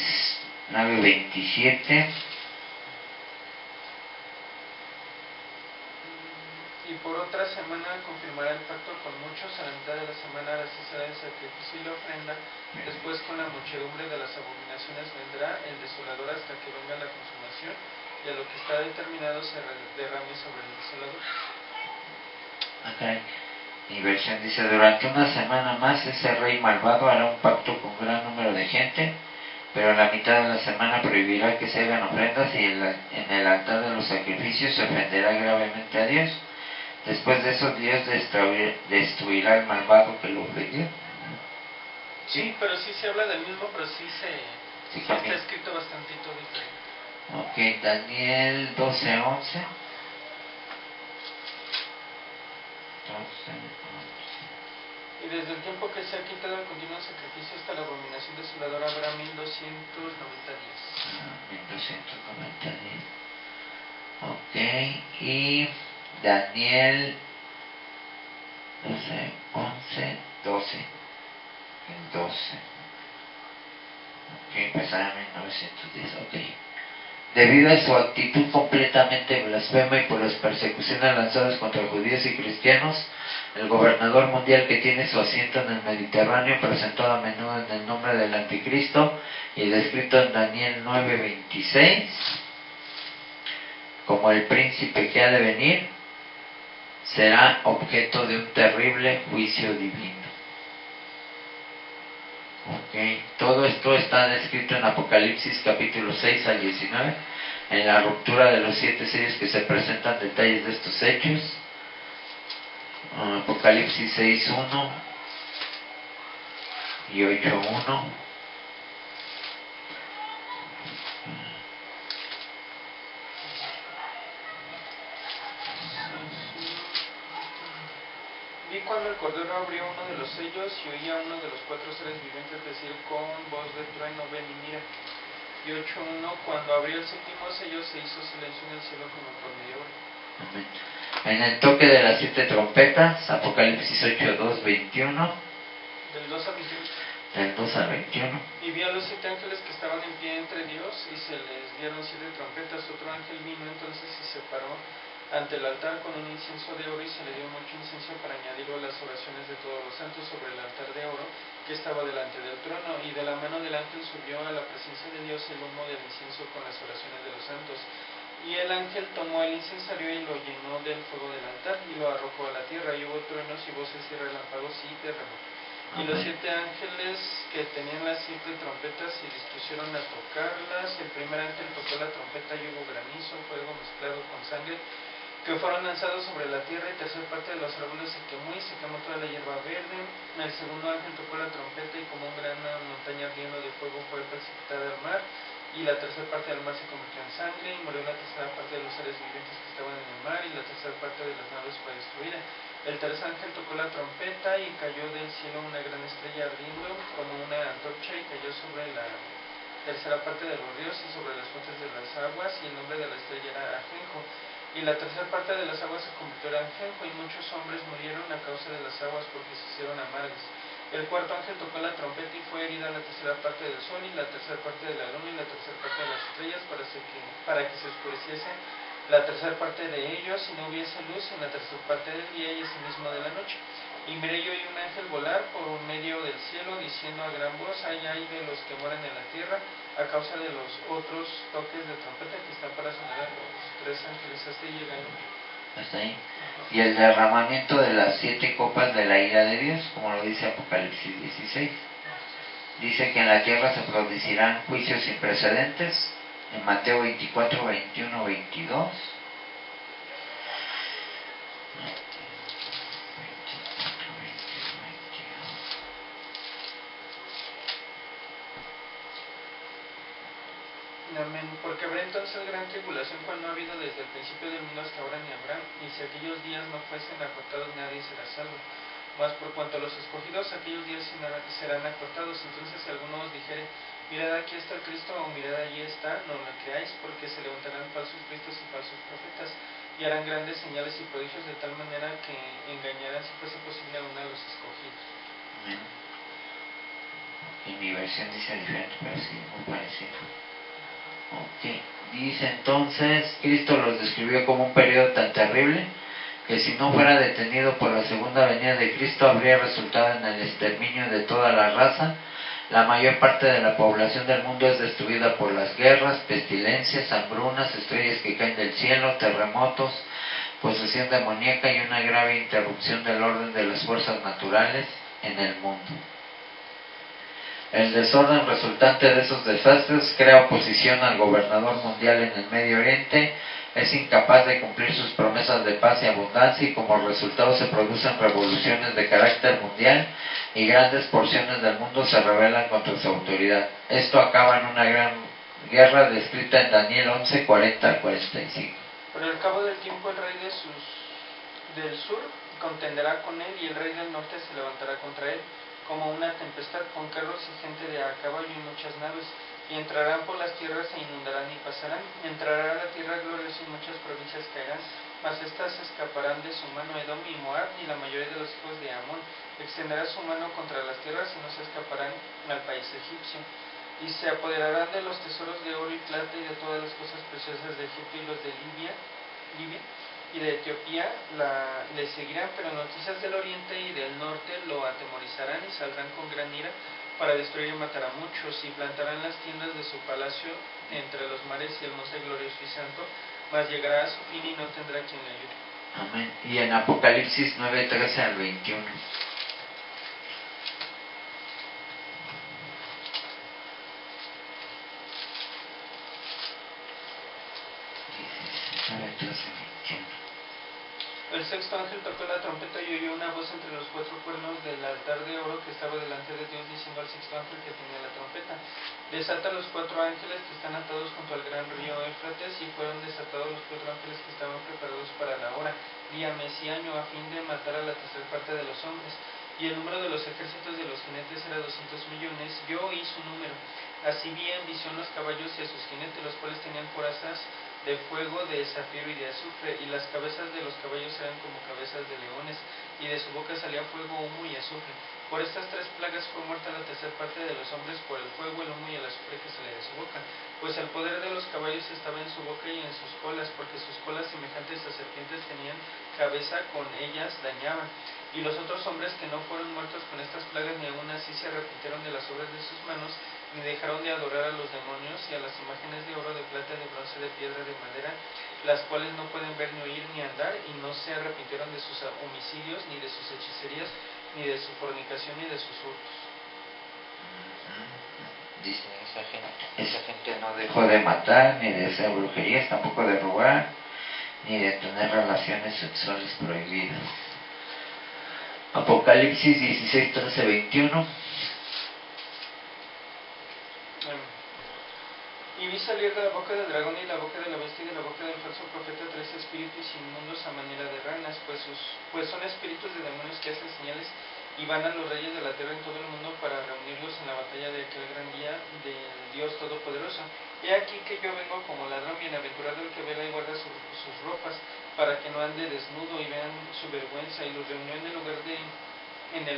9:27. Y por otra semana confirmará el pacto con muchos, a la mitad de la semana hará cesar el sacrificio y la ofrenda, después con la muchedumbre de las abominaciones vendrá el desolador hasta que venga la consumación, y a lo que está determinado se derrame sobre el desolador. Okay. Mi versión dice: durante una semana más ese rey malvado hará un pacto con gran número de gente, pero a la mitad de la semana prohibirá que se hagan ofrendas y en el altar de los sacrificios se ofenderá gravemente a Dios. Después de eso Dios destruirá al malvado que lo ofendió. Sí, pero sí se habla del mismo, pero sí está cambia. escrito bastantito diferente. Ok, Daniel 12:11. 12:11. Y desde el tiempo que se ha quitado el continuo sacrificio hasta la abominación desoladora habrá 1290 días. 1290 días. Ok, y Daniel 12, 11, 12. El 12. Ok, empezará en 1910. Ok. Debido a su actitud completamente blasfema y por las persecuciones lanzadas contra judíos y cristianos, el gobernador mundial que tiene su asiento en el Mediterráneo, presentado a menudo en el nombre del Anticristo y descrito en Daniel 9:26, como el príncipe que ha de venir, será objeto de un terrible juicio divino. Okay. Todo esto está descrito en Apocalipsis capítulo 6 al 19. En la ruptura de los 7 sellos que se presentan detalles de estos hechos. Apocalipsis 6:1 y 8:1. Vi cuando el Cordero abrió uno de los sellos y oía a uno de los 4 seres vivientes decir con voz de trueno: ven y mira. Y 8:1, cuando abrió el séptimo sello se hizo silencio en el cielo como por media hora. Amén. En el toque de las 7 trompetas, Apocalipsis 8:2-21. Del 2 al 21. Del 2 al 21. Y vi a los 7 ángeles que estaban en pie entre Dios y se les dieron 7 trompetas. Otro ángel vino entonces y se paró ante el altar con un incienso de oro y se le dio mucho incienso para añadirlo a las oraciones de todos los santos sobre el altar de oro que estaba delante del trono, y de la mano del ángel subió a la presencia de Dios el humo del incienso con las oraciones de los santos. Y el ángel tomó el incensario y lo llenó del fuego del altar y lo arrojó a la tierra, y hubo truenos y voces y relámpagos y terremotos. Y los 7 ángeles que tenían las 7 trompetas se dispusieron a tocarlas. El primer ángel tocó la trompeta y hubo granizo, fuego mezclado con sangre, que fueron lanzados sobre la tierra, y tercera parte de los árboles se quemó y se quemó toda la hierba verde. El segundo ángel tocó la trompeta y como una gran montaña ardiendo de fuego fue precipitada al mar, y la tercera parte del mar se convirtió en sangre, y murió la tercera parte de los seres vivientes que estaban en el mar, y la tercera parte de las naves fue destruida. El tercer ángel tocó la trompeta y cayó del cielo una gran estrella ardiendo como una antorcha, y cayó sobre la tercera parte de los ríos y sobre las fuentes de las aguas, y el nombre de la estrella era Ajenjo. Y la tercera parte de las aguas se convirtió en Ajenjo, y muchos hombres murieron a causa de las aguas porque se hicieron amargas. El cuarto ángel tocó la trompeta y fue herida la tercera parte del sol y la tercera parte de la luna y la tercera parte de las estrellas para que se oscureciese la tercera parte de ellos y no hubiese luz en la tercera parte del día y asimismo de la noche. Y miré yo y un ángel volar por un medio del cielo, diciendo a gran voz: ay de los que moran en la tierra, a causa de los otros toques de trompeta que están para sonar a los 3 ángeles. Hasta ahí llegaron. Hasta ahí. Y el derramamiento de las 7 copas de la ira de Dios, como lo dice Apocalipsis 16. Dice que en la tierra se producirán juicios sin precedentes, en Mateo 24, 21, 22. Amén. Porque habrá entonces gran tribulación, cual no ha habido desde el principio del mundo hasta ahora ni habrá, y si aquellos días no fuesen acortados nadie será salvo. Mas por cuanto a los escogidos aquellos días serán acortados, entonces si alguno os dijere: mirad, aquí está el Cristo, o mirad, allí está, no lo creáis, porque se levantarán falsos cristos y falsos profetas, y harán grandes señales y prodigios, de tal manera que engañarán, si fuese posible, aún a los escogidos. En mi versión dice diferente, pero sí, muy parecido. Okay. Dice entonces, Cristo los describió como un periodo tan terrible que si no fuera detenido por la segunda venida de Cristo habría resultado en el exterminio de toda la raza. La mayor parte de la población del mundo es destruida por las guerras, pestilencias, hambrunas, estrellas que caen del cielo, terremotos, posesión demoníaca y una grave interrupción del orden de las fuerzas naturales en el mundo. El desorden resultante de esos desastres crea oposición al gobernador mundial en el Medio Oriente, es incapaz de cumplir sus promesas de paz y abundancia, y como resultado se producen revoluciones de carácter mundial y grandes porciones del mundo se rebelan contra su autoridad. Esto acaba en una gran guerra descrita en Daniel 11, 40 al 45. Pero al cabo del tiempo el rey del sur contenderá con él, y el rey del norte se levantará contra él como una tempestad, con carros y gente de a caballo y muchas naves, y entrarán por las tierras e inundarán y pasarán. Entrará a la tierra gloriosa y muchas provincias caerán, mas estas escaparán de su mano. Edom y Moab y la mayoría de los hijos de Amón extenderá su mano contra las tierras y no se escaparán al país egipcio. Y se apoderarán de los tesoros de oro y plata y de todas las cosas preciosas de Egipto, y los de Libia y de Etiopía le seguirán, pero noticias del oriente y del norte lo atemorizarán, y saldrán con gran ira para destruir y matar a muchos, y plantarán las tiendas de su palacio entre los mares y el monte glorioso y santo, mas llegará a su fin y no tendrá quien le ayude. Amén. Y en Apocalipsis 9, 13 al 21. El sexto ángel tocó la trompeta y oyó una voz entre los 4 cuernos del altar de oro que estaba delante de Dios, diciendo al sexto ángel que tenía la trompeta: desata los 4 ángeles que están atados junto al gran río Éufrates. Y fueron desatados los 4 ángeles que estaban preparados para la hora, día, mes y año, a fin de matar a la tercera parte de los hombres. Y el número de los ejércitos de los jinetes era 200 millones. Yo oí su número. Así vi en visión los caballos y a sus jinetes, los cuales tenían corazas de fuego, de zafiro y de azufre, y las cabezas de los caballos eran como cabezas de leones, y de su boca salía fuego, humo y azufre. Por estas 3 plagas fue muerta la tercera parte de los hombres, por el fuego, el humo y el azufre que salía de su boca. Pues el poder de los caballos estaba en su boca y en sus colas, porque sus colas semejantes a serpientes tenían cabeza, con ellas dañaban. Y los otros hombres que no fueron muertos con estas plagas, ni aun así se arrepintieron de las obras de sus manos, ni dejaron de adorar a los demonios y a las imágenes de oro, de plata, de bronce, de piedra, de madera, las cuales no pueden ver, ni oír, ni andar, y no se arrepintieron de sus homicidios, ni de sus hechicerías, ni de su fornicación, ni de sus hurtos. Dice, esa gente no dejó de matar, ni de hacer brujerías, tampoco de robar, ni de tener relaciones sexuales prohibidas. Apocalipsis 16, 13, 21. Y vi salir de la boca del dragón y de la boca de la bestia y de la boca del falso profeta 3 espíritus inmundos a manera de ranas, pues son espíritus de demonios que hacen señales y van a los reyes de la tierra en todo el mundo para reunirlos en la batalla de aquel gran día del Dios Todopoderoso. He aquí que yo vengo como ladrón, bienaventurado el que vela y guarda sus ropas, para que no ande desnudo y vean su vergüenza, y los reunió en el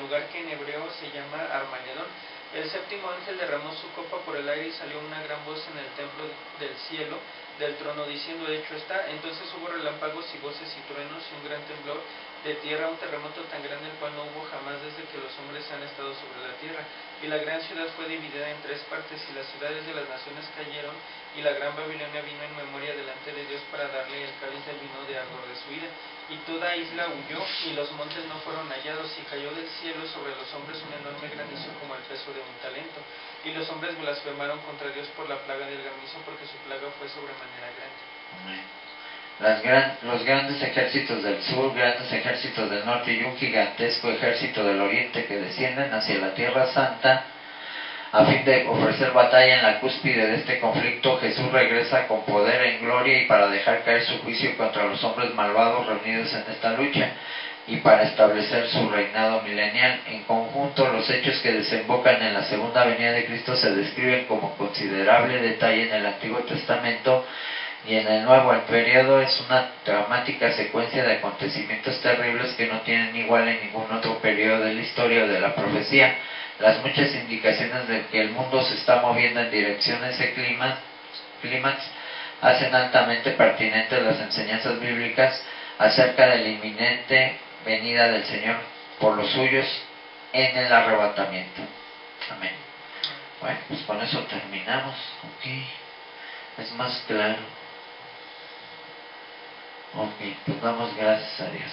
lugar que en hebreo se llama Armagedón. El séptimo ángel derramó su copa por el aire y salió una gran voz en el templo del cielo, del trono, diciendo: hecho está. Entonces hubo relámpagos y voces y truenos y un gran temblor de tierra, un terremoto tan grande el cual no hubo jamás desde que los hombres han estado sobre la tierra. Y la gran ciudad fue dividida en 3 partes, y las ciudades de las naciones cayeron, y la gran Babilonia vino en memoria delante de Dios para darle el cáliz del vino de ardor de su ira. Y toda isla huyó, y los montes no fueron hallados, y cayó del cielo sobre los hombres un enorme granizo como el peso de un talento. Y los hombres blasfemaron contra Dios por la plaga del granizo, porque su plaga fue sobremanera grande. Los grandes ejércitos del sur, grandes ejércitos del norte y un gigantesco ejército del oriente que descienden hacia la tierra santa a fin de ofrecer batalla en la cúspide de este conflicto. Jesús regresa con poder en gloria y para dejar caer su juicio contra los hombres malvados reunidos en esta lucha y para establecer su reinado milenial. En conjunto, los hechos que desembocan en la segunda venida de Cristo se describen como considerable detalle en el Antiguo Testamento y en el Nuevo. El periodo es una dramática secuencia de acontecimientos terribles que no tienen igual en ningún otro periodo de la historia o de la profecía. Las muchas indicaciones de que el mundo se está moviendo en dirección a ese clímax hacen altamente pertinentes las enseñanzas bíblicas acerca de la inminente venida del Señor por los suyos en el arrebatamiento. Amén. Bueno, pues con eso terminamos. Ok, es más claro. Ok, pues damos gracias a Dios.